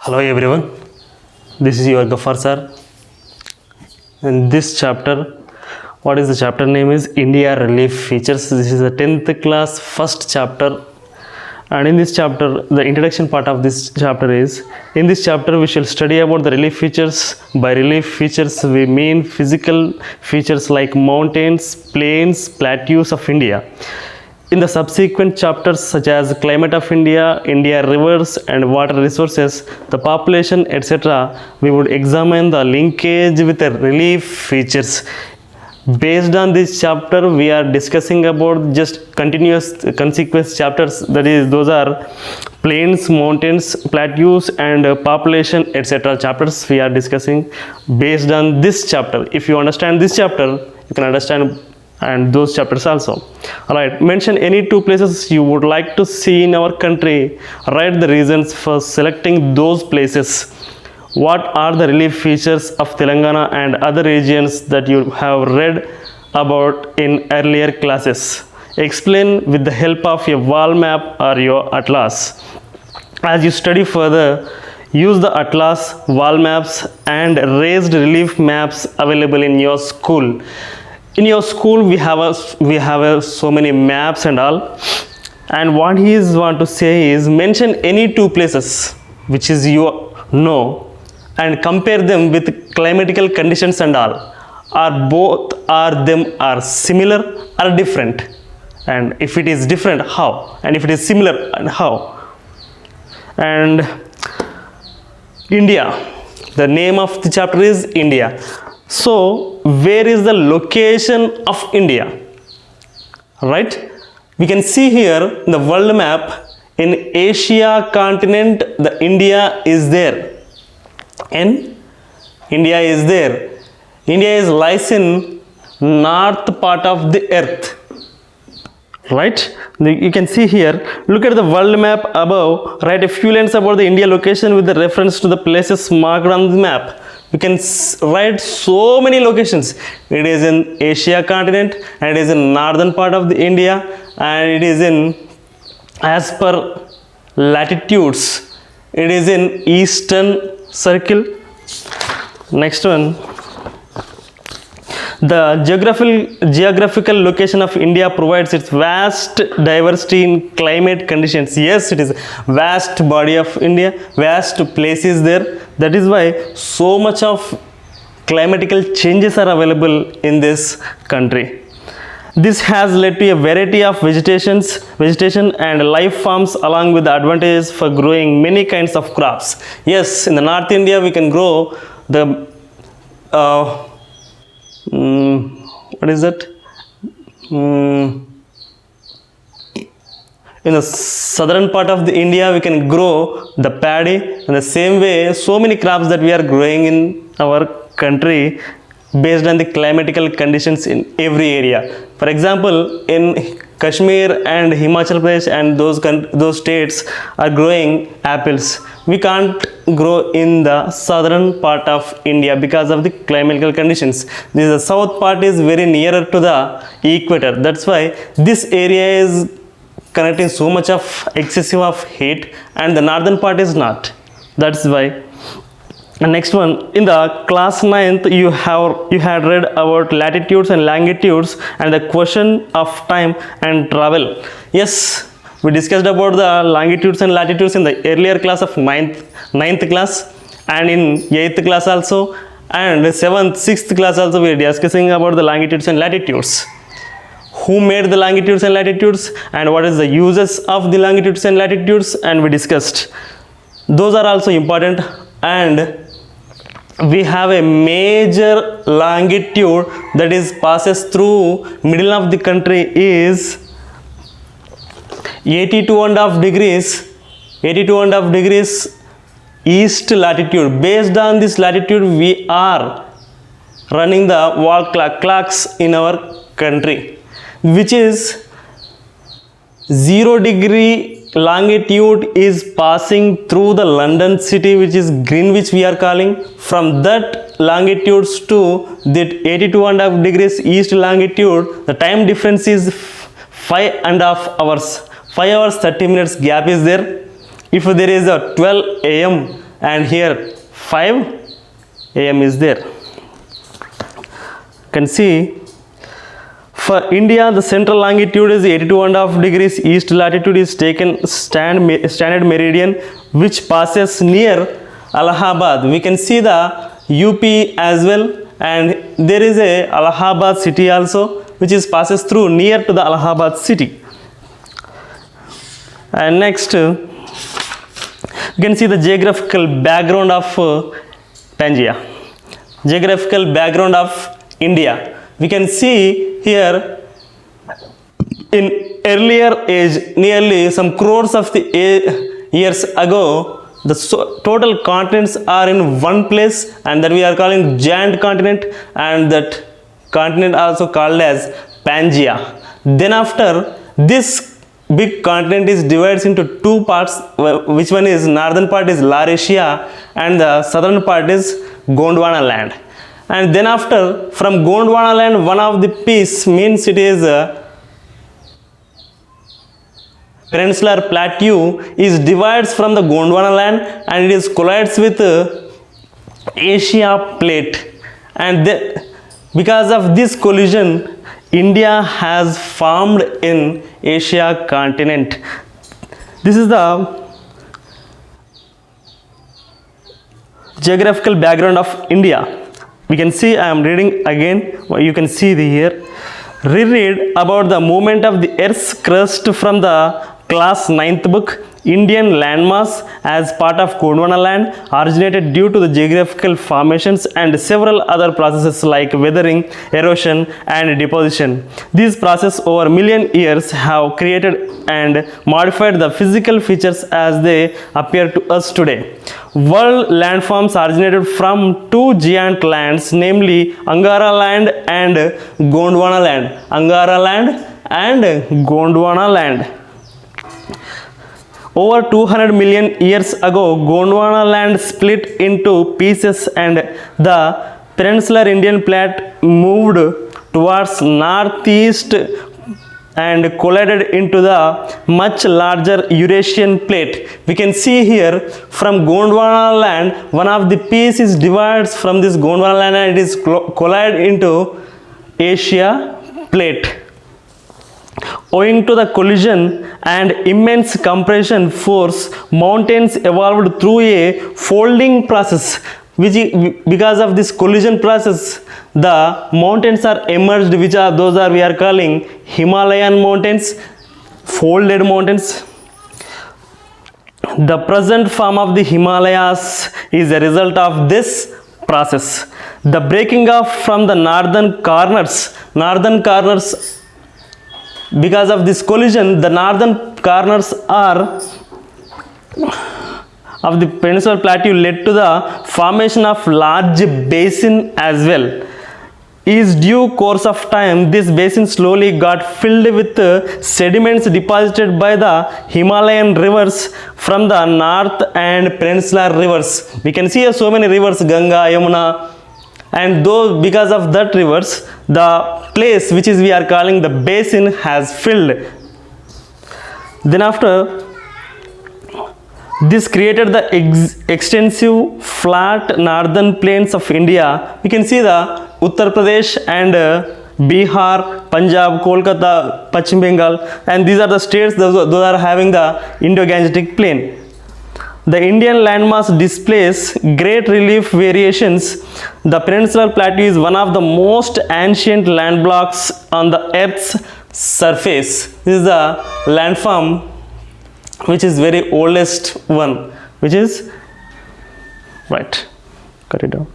Hello everyone, this is your Ghaffar sir. In this chapter, what is the chapter name is India Relief Features. This is the 10th class first chapter, and in this chapter the introduction part of this chapter is, in this chapter we shall study about the relief features. By relief features we mean physical features like mountains, plains, plateaus of India. In the subsequent chapters such as climate of India, India rivers and water resources, the population etc., we would examine the linkage with the relief features. Based on this chapter, we are discussing about just continuous consequence chapters, that is those are plains, mountains, plateaus and population etc. chapters we are discussing based on this chapter. If you understand this chapter, you can understand and those chapters also. Alright, mention any two places you would like to see in our country. Write the reasons for selecting those places. What are the relief features of Telangana and other regions that you have read about in earlier classes? Explain with the help of a wall map or your atlas. As you study further, use the atlas, wall maps and raised relief maps available in your school. In your school we have so many maps and all, and what he is want to say is mention any two places which is you know and compare them with climatical conditions and all. Are both are them are similar or different, and if it is different, how, and if it is similar, and how. And India, the name of the chapter is India. So where is the location of India? Right, we can see here in the world map, in Asia continent the India is there, and India is there. India lies in north part of the earth, right? You can see here, look at the world map above, write a few lines about the India location with the reference to the places marked on the map. You can write so many locations. It is in Asia continent, and it is in northern part of the India, and it is in, as per latitudes, it is in eastern circle. Next one, the geographical location of India provides its vast diversity in climate conditions. Yes, it is vast body of India, vast places there. That is why so much of climatical changes are available in this country. This has led to a variety of vegetation and life forms, along with the advantages for growing many kinds of crops. Yes, in the North India we can grow the what is that? In the southern part of the India we can grow the paddy. In the same way, so many crops that we are growing in our country based on the climatical conditions in every area. For example, in Kashmir and Himachal Pradesh and those states are growing apples. We can't grow in the southern part of India because of the climatical conditions. The south part is very nearer to the equator. That's why this area is connecting so much of excessive of heat, and the northern part is not. That's why. And next one, in the class 9th you had read about latitudes and longitudes and the question of time and travel. Yes, we discussed about the longitudes and latitudes in the earlier class of 9th class, and in 8th class also, and 7th 6th class also we are discussing about the longitudes and latitudes. Who made the longitudes and latitudes, and what is the uses of the longitudes and latitudes, and we discussed. Those are also important. And we have a major longitude that is passes through middle of the country is 82.5 degrees east latitude. Based on this latitude we are running the wall clocks in our country, which is 0 degree longitude is passing through the London city, which is Greenwich we are calling. From that longitudes to that 82.5 degrees east longitude, the time difference is 5.5 hours. 5 hours 30 minutes gap is there. If there is a 12 a.m. and here 5 am is there. You can see for India the central longitude is 82.5 degrees, east latitude is taken standard meridian which passes near Allahabad. We can see the UP as well, and there is a Allahabad city also which is passes through near to the Allahabad city. And next you can see the geographical background of Pangaea, geographical background of India. We can see here in earlier age, nearly some crores of the years ago, the total continents are in one place, and that we are calling giant continent, and that continent also called as Pangaea. Then after this big continent is divided into two parts, which one is northern part is Laurasia and the southern part is Gondwana land. And then after from Gondwana land, one of the piece means it is Peninsular Plateau is divides from the Gondwana land and it is collides with Asia plate, and because of this collision India has formed in Asia continent. This is the geographical background of India. We can see, I am reading again, you can see here. Reread about the movement of the Earth's crust from the class 9th book. Indian landmass as part of Gondwana land originated due to the geographical formations and several other processes like weathering, erosion and deposition. These processes over million years have created and modified the physical features as they appear to us today. World landforms originated from two giant lands, namely Angara land and Gondwana land. Angara land and Gondwana land. Over 200 million years ago, Gondwana land split into pieces and the peninsular Indian plate moved towards northeast and collided into the much larger Eurasian plate. We can see here from Gondwana land, one of the pieces divides from this Gondwana land and it is collided into Asia plate. Owing to the collision and immense compression force, mountains evolved through a folding process. Because of this collision process, the mountains are emerged, which are we are calling Himalayan mountains, folded mountains. The present form of the Himalayas is a result of this process. The breaking off from the northern corners, because of this collision, the northern corners are of the peninsular plateau led to the formation of large basin as well. In due course of time, this basin slowly got filled with sediments deposited by the Himalayan rivers from the north and peninsular rivers. We can see so many rivers, Ganga, Yamuna, and though because of that rivers, the place which is we are calling the basin has filled. Then after this created the extensive flat northern plains of India. We can see the Uttar Pradesh and Bihar, Punjab, Kolkata, Pachim Bengal, and these are the states those are having the Indo-Gangetic plain. The Indian landmass displays great relief variations. The peninsular plateau is one of the most ancient land blocks on the Earth's surface. This is the landform which is very oldest one, which is right. Cut it down.